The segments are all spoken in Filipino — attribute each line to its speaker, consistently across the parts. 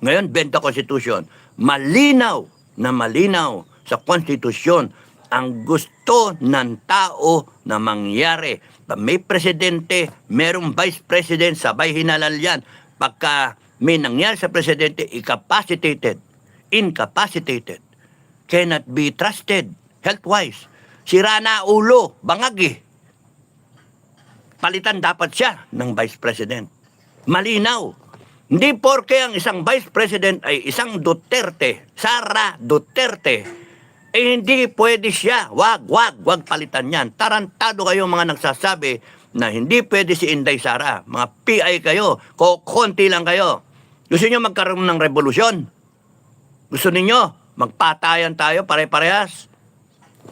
Speaker 1: Ngayon, benta Constitution. Malinaw na malinaw sa Constitution ang gusto ng tao na mangyari. May presidente, merong vice president, sabay hinalal yan. Pagka may nangyari sa presidente, incapacitated, cannot be trusted health-wise. Sira na ulo, bangag eh. Palitan dapat siya ng vice president. Malinaw. Hindi porke ang isang vice president ay isang Duterte, Sara Duterte, eh hindi pwede siya. Wag palitan yan. Tarantado kayo mga nagsasabi na hindi pwede si Inday Sara. Mga PI kayo, konti lang kayo. Gusto niyo magkaroon ng revolusyon? Gusto niyo magpatayan tayo pare-parehas?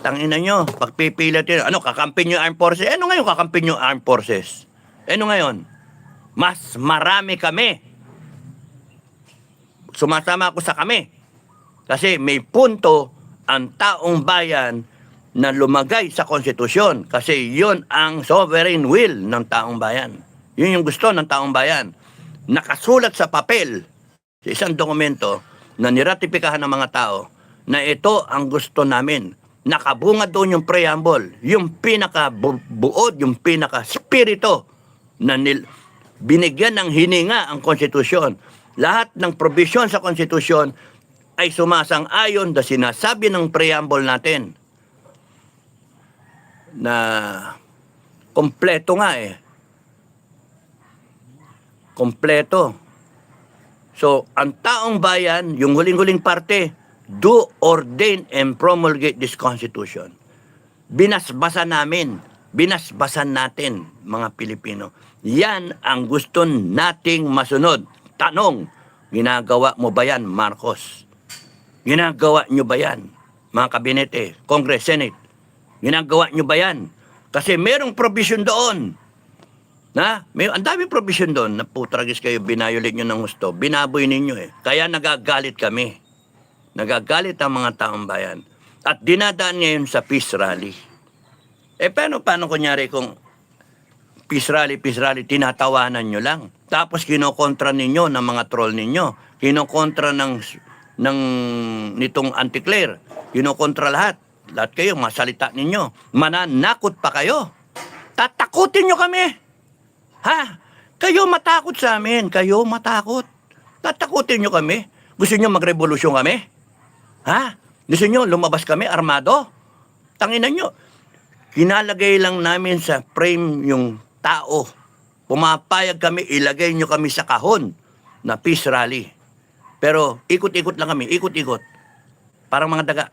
Speaker 1: Tangina nyo, pagpipilit yun. Ano, kakampin nyo armed forces? Ano ngayon kakampin nyo armed forces? Ano ngayon? Mas marami kami. Sumasama ako sa kami. Kasi may punto ang taong bayan na lumagay sa konstitusyon. Kasi yun ang sovereign will ng taong bayan. Yun yung gusto ng taong bayan. Nakasulat sa papel, sa isang dokumento na niratipikahan ng mga tao, na ito ang gusto namin. Nakabunga doon yung preamble, yung pinaka-buod, yung pinaka-spirito na binigyan ng hininga ang konstitusyon. Lahat ng provision sa konstitusyon ay sumasang-ayon sa sinasabi ng preamble natin na kompleto nga eh. Kompleto. So, ang taong bayan, yung huling-huling parte, do ordain and promulgate this Constitution. Binasbasan natin, mga Pilipino. Yan ang gusto nating masunod. Tanong, ginagawa mo ba yan, Marcos? Ginagawa nyo ba yan, mga kabinete, Congress, Senate? Ginagawa nyo ba yan? Kasi merong provision doon. Ang daming provision doon na putragis kayo, binayulit nyo ng gusto. Binaboy ninyo eh. Kaya nagagalit kami. Nagagalit ang mga taong bayan. At dinadaan ngayon sa peace rally. Eh paano kunyari kung peace rally, tinatawanan nyo lang. Tapos kinokontra ninyo ng mga troll ninyo. Kinokontra nitong anti-Claire. Kinokontra lahat. Lahat kayo, masalita ninyo. Mananakot pa kayo. Tatakutin nyo kami. Ha? Kayo matakot sa amin. Kayo matakot. Tatakutin nyo kami. Gusto nyo magrevolusyon kami? Ha? Gusto nyo lumabas kami armado? Tanginan nyo. Kinalagay lang namin sa frame yung tao. Pumapayag kami, ilagay nyo kami sa kahon na peace rally. Pero ikot-ikot lang kami, ikot-ikot. Parang mga daga.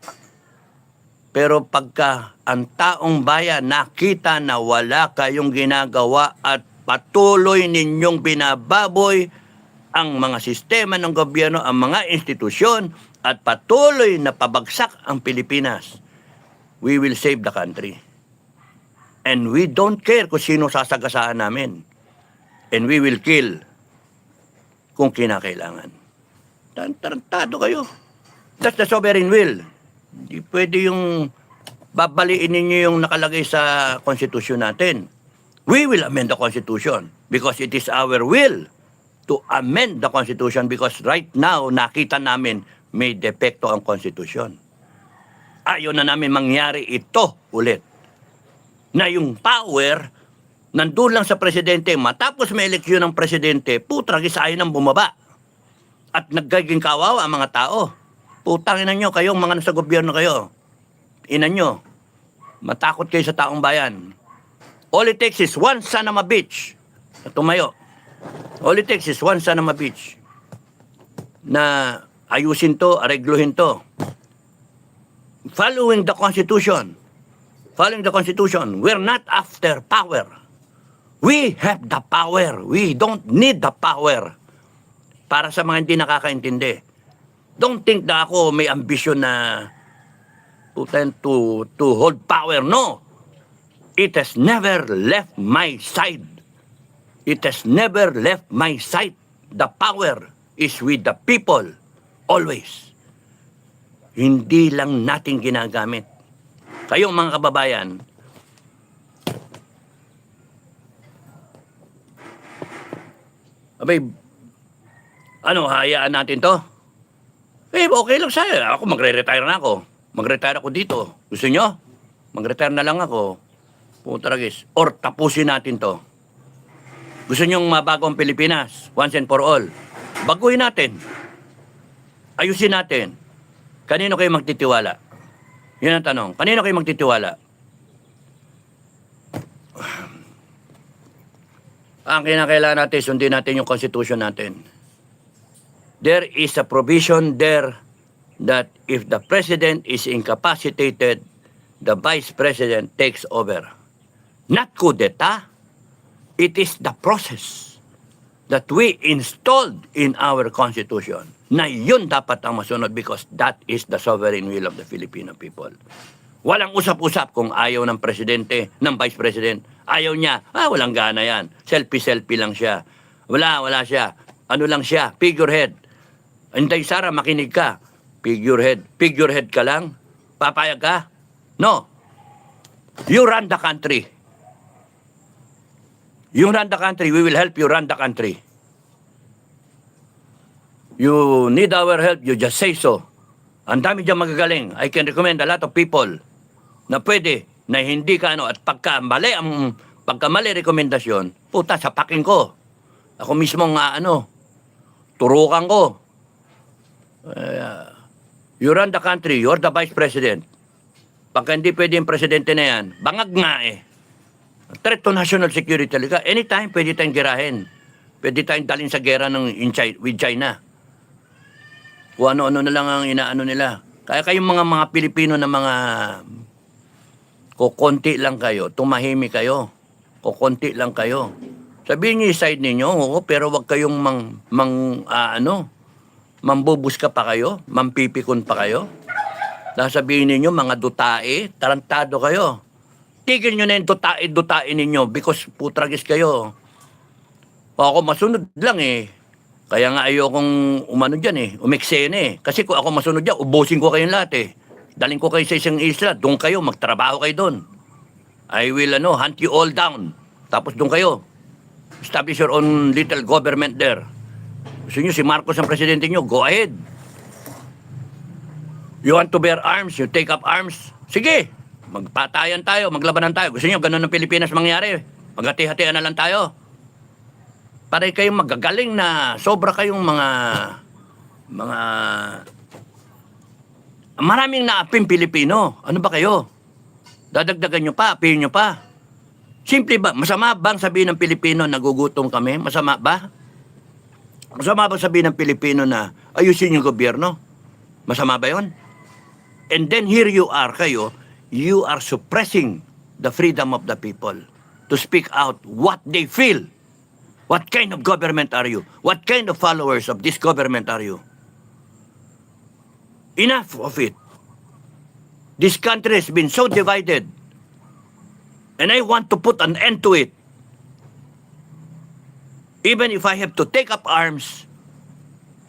Speaker 1: Pero pagka ang taong bayan nakita na wala kayong ginagawa at patuloy ninyong binababoy ang mga sistema ng gobyerno, ang mga institusyon, at patuloy na pabagsak ang Pilipinas, we will save the country. And we don't care kung sino sasagasaan namin. And we will kill kung kinakailangan. Tarantado kayo. That's the sovereign will. Hindi pwede yung babaliin ninyo yung nakalagay sa konstitusyon natin. We will amend the Constitution because it is our will to amend the Constitution because right now, nakita namin may depekto ang Constitution. Ayaw na namin mangyari ito ulit. Na yung power, nandun lang sa presidente, matapos may eleksyon ng presidente, putragis ayaw nang bumaba. At naggaging kawawa ang mga tao. Putangin nyo, kayong mga nasa gobyerno kayo. Ina nyo, matakot kayo sa taong bayan. All it takes is one son of a bitch na tumayo. All it takes is one son of a bitch na ayusin to, aregluhin to. Following the Constitution. Following the Constitution, we're not after power. We have the power. We don't need the power. Para sa mga hindi nakakaintindi. Don't think na ako may ambisyon na to hold power. No. It has never left my side. It has never left my side. The power is with the people. Always. Hindi lang natin ginagamit. Kayong mga kababayan, abay, Ano, hayaan natin to? Eh, okay lang sa'yo. Ako, magre-retire na ako. Mag-retire ako dito. Gusto nyo? Mag-retire na lang ako. Puta ragis. Or tapusin natin to. Gusto nyong mabago ang Pilipinas? Once and for all. Baguhin natin. Ayusin natin. Kanino kayo magtitiwala? Yun ang tanong. Kanino kayo magtitiwala? Ang kinakailangan natin, sundin natin yung constitution natin. There is a provision there that if the president is incapacitated, the vice president takes over. Not coup d'etat. It is the process that we installed in our constitution na yun dapat ang masunod because that is the sovereign will of the Filipino people. Walang usap-usap kung ayaw ng presidente, ng vice president. Ayaw niya, walang gana yan. Selfie-selfie lang siya. Wala siya. Ano lang siya, figurehead. Intay Sara, makinig ka. Figurehead. Figurehead ka lang? Papayag ka? No. You run the country. You run the country. We will help you run the country. You need our help, you just say so. Ang dami dyan magagaling. I can recommend a lot of people na pwede, na hindi ka at pagka mali rekomendasyon, puta, sapakin ko. Ako mismo turukan ko. You run the country, you're the vice president. Pagka hindi pwede yung presidente na yan, bangag nga eh. Threat to national security talaga. Anytime, pwede tayong girahin. Pwede tayong dalhin sa gera with China. Kung ano-ano na lang ang inaano nila. Kaya kayong mga Pilipino na mga kukunti lang kayo, tumahimik kayo. Kukunti lang kayo. Sabihin niyo yung side ninyo, pero wag kayong mambubuska pa kayo, mampipikon pa kayo. Sabihin ninyo, mga dutae, tarantado kayo. Tigil nyo na yung dutae ninyo because putragis kayo. Ako masunod lang eh. Kaya nga ayokong umeksena eh. Kasi kung ako masunod dyan, ubusin ko kayong lahat eh. Daling ko kayo sa isang isla, doon kayo, magtrabaho kayo doon. I will hunt you all down. Tapos doon kayo. Establish your own little government there. Gusto nyo si Marcos ang presidente nyo, go ahead. You want to bear arms, you take up arms, sige. Magpatayan tayo, maglabanan tayo. Gusto nyo, ganun ang Pilipinas mangyari. Maghati-hatian na lang tayo. Para kayong magagaling na sobra kayong mga maraming naaping Pilipino. Ano ba kayo? Dadagdagan nyo pa, apihin nyo pa. Simple ba? Masama bang sabihin ng Pilipino nagugutom kami? Masama ba? Masama ba sabihin ng Pilipino na ayusin yung gobyerno? Masama ba yun? And then here you are kayo, you are suppressing the freedom of the people to speak out what they feel. What kind of government are you? What kind of followers of this government are you? Enough of it. This country has been so divided. And I want to put an end to it. Even if I have to take up arms,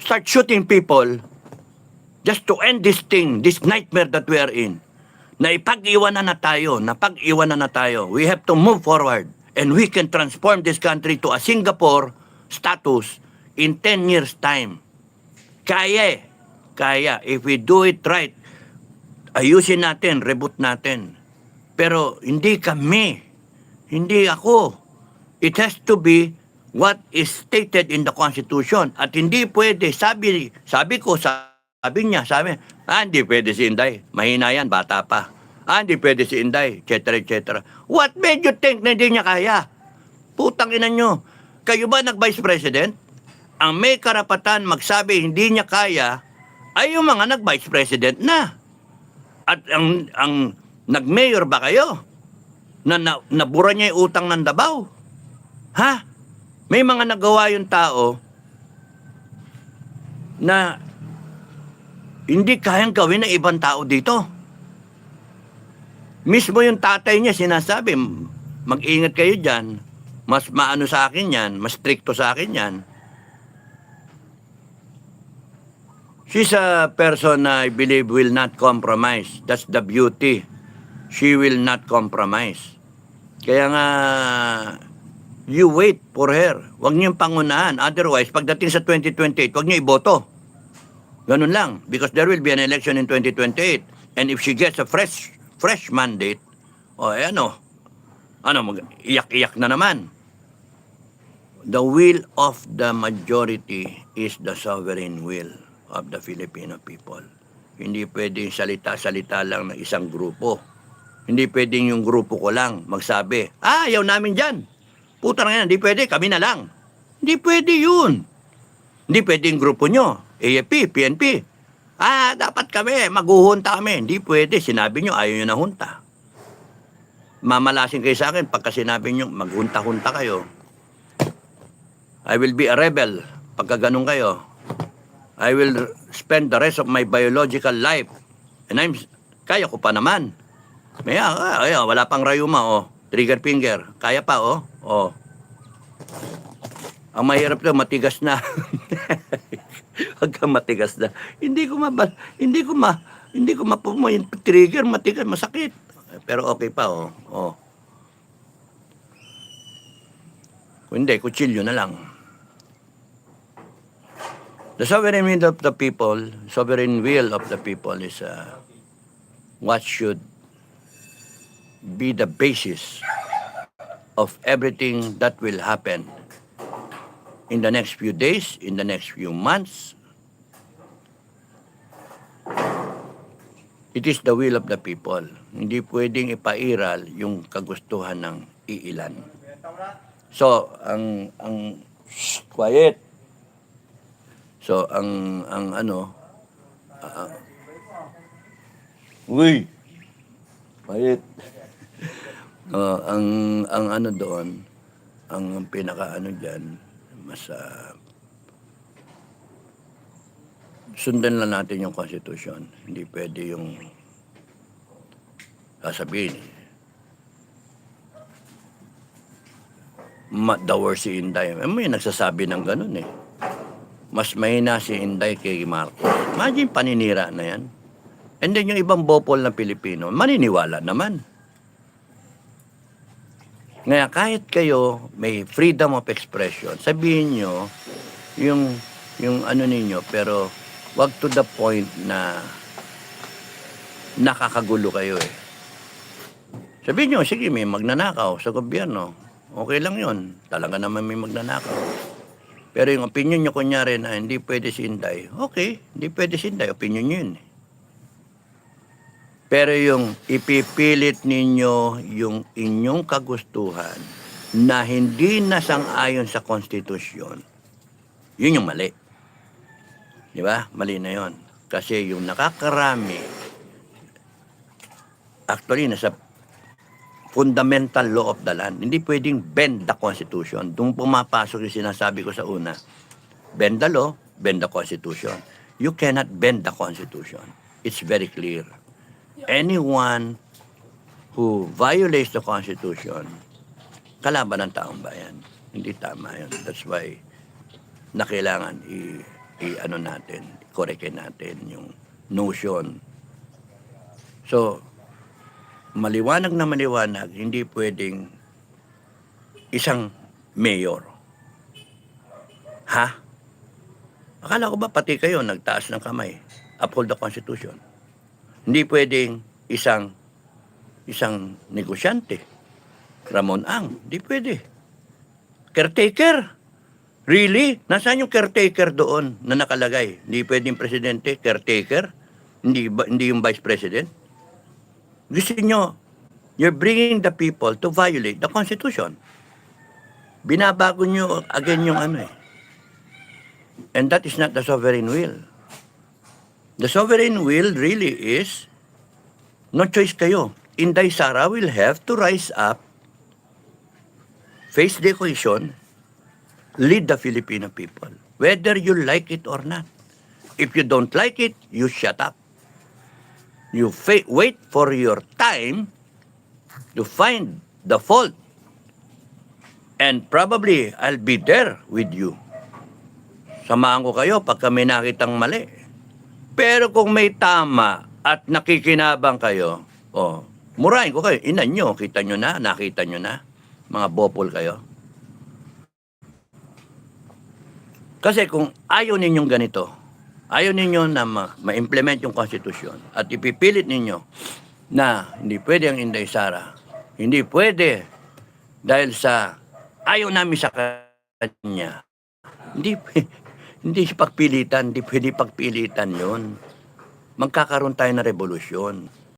Speaker 1: start shooting people, just to end this thing, this nightmare that we are in. Na ipag-iwanan na tayo. We have to move forward. And we can transform this country to a Singapore status in 10 years' time. Kaya. If we do it right, ayusin natin, reboot natin. Pero hindi kami. Hindi ako. It has to be what is stated in the Constitution. At hindi pwede, sabi niya, hindi pwede si Inday. Mahina yan, bata pa. Hindi pwede si Inday, etc. What made you think na hindi niya kaya? Putang ina nyo. Kayo ba nag-vice president? Ang may karapatan magsabi hindi niya kaya ay yung mga nag-vice president na. At ang nag-mayor ba kayo? Nabura niya yung utang ng Davao? Ha? May mga nagawa yung tao na hindi kayang gawin ng ibang tao dito. Mismo yung tatay niya sinasabi, mag-ingat kayo dyan, mas maano sa akin yan, mas stricto sa akin yan. She's a person I believe will not compromise. That's the beauty. She will not compromise. Kaya nga, You wait for her. Huwag niyo yung pangunahan. Otherwise, pagdating sa 2028, huwag niyo iboto. Ganun lang. Because there will be an election in 2028. And if she gets a fresh mandate, iyak-iyak na naman. The will of the majority is the sovereign will of the Filipino people. Hindi pwedeng salita-salita lang ng isang grupo. Hindi pwedeng yung grupo ko lang magsabi, ayaw namin dyan. Puta na yan, hindi pwede, kami na lang. Hindi pwede yun. Hindi pwede yung grupo nyo, AFP, PNP. Dapat kami, maghuhunta kami. Hindi pwede, sinabi nyo, ayaw nyo na hunta. Mamalasin kayo sa akin pagka sinabi nyo, maghunta-hunta kayo. I will be a rebel pagka ganun kayo. I will spend the rest of my biological life. And kaya ko pa naman. Wala pang rayuma, trigger finger. Kaya pa, Ang mahirap na, matigas na. Huwag kang matigas na. Hindi ko yung trigger, matigas, masakit. Pero okay pa, Kung hindi, kutsilyo na lang. The sovereign will of the people is what should be the basis of everything that will happen in the next few days, in the next few months. It is the will of the people. Hindi pwedeng ipairal yung kagustuhan ng iilan. So, quiet. So, quiet. Ang pinaka dyan, mas sundan lang natin yung Constitution. Hindi pwede yung sasabihin. Dawer si Inday. May nagsasabi ng ganun eh. Mas mahina si Inday kay Marcos. Imagine paninira na yan. And then yung ibang bopol na Pilipino, maniniwala naman. Ngayon, kahit kayo may freedom of expression, sabihin nyo yung ninyo, pero wag to the point na nakakagulo kayo eh. Sabihin nyo, sige, may magnanakaw sa gobyerno. Okay lang yun. Talaga naman may magnanakaw. Pero yung opinion nyo kunyari na hindi pwede si Inday, okay, hindi pwede si Inday, opinion nyo yun. Pero yung ipipilit ninyo yung inyong kagustuhan na hindi nasang-ayon sa konstitusyon, yun yung mali. Di ba? Mali na yun. Kasi yung nakakarami, actually, nasa fundamental law of the land. Hindi pwedeng bend the Constitution. Doon pumapasok yung sinasabi ko sa una. Bend the law, bend the Constitution. You cannot bend the Constitution. It's very clear. Anyone who violates the Constitution, kalaban ng taong bayan. Hindi tama yun. That's why na kailangan i-correctin natin yung notion. So, maliwanag na maliwanag, hindi pwedeng isang mayor. Ha? Akala ko ba pati kayo nagtaas ng kamay? Uphold the Constitution. Hindi pwedeng isang negosyante. Ramon Ang, hindi pwede. Caretaker. Really? Nasaan yung caretaker doon na nakalagay? Hindi pwedeng presidente, caretaker? Hindi yung vice president? Gusto nyo, you're bringing the people to violate the Constitution. Binabago nyo again yung And that is not the sovereign will. The sovereign will really is, no choice kayo. Inday Sara will have to rise up, face the occasion, lead the Filipino people, whether you like it or not. If you don't like it, you shut up. You wait for your time to find the fault. And probably, I'll be there with you. Samahan ko kayo pagka may nakitang mali. Pero kung may tama at nakikinabang kayo, murahin ko kayo. Inan nyo, kita nyo na, nakita nyo na. Mga bopol kayo. Kasi kung ayaw ninyong ganito, ayaw ninyo na ma-implement yung konstitusyon at ipipilit ninyo na hindi pwede ang Inday Sara, hindi pwede dahil sa ayaw namin sa kanya, hindi, hindi pagpilitan, hindi pwede pagpilitan yon. Magkakaroon tayo ng revolusyon.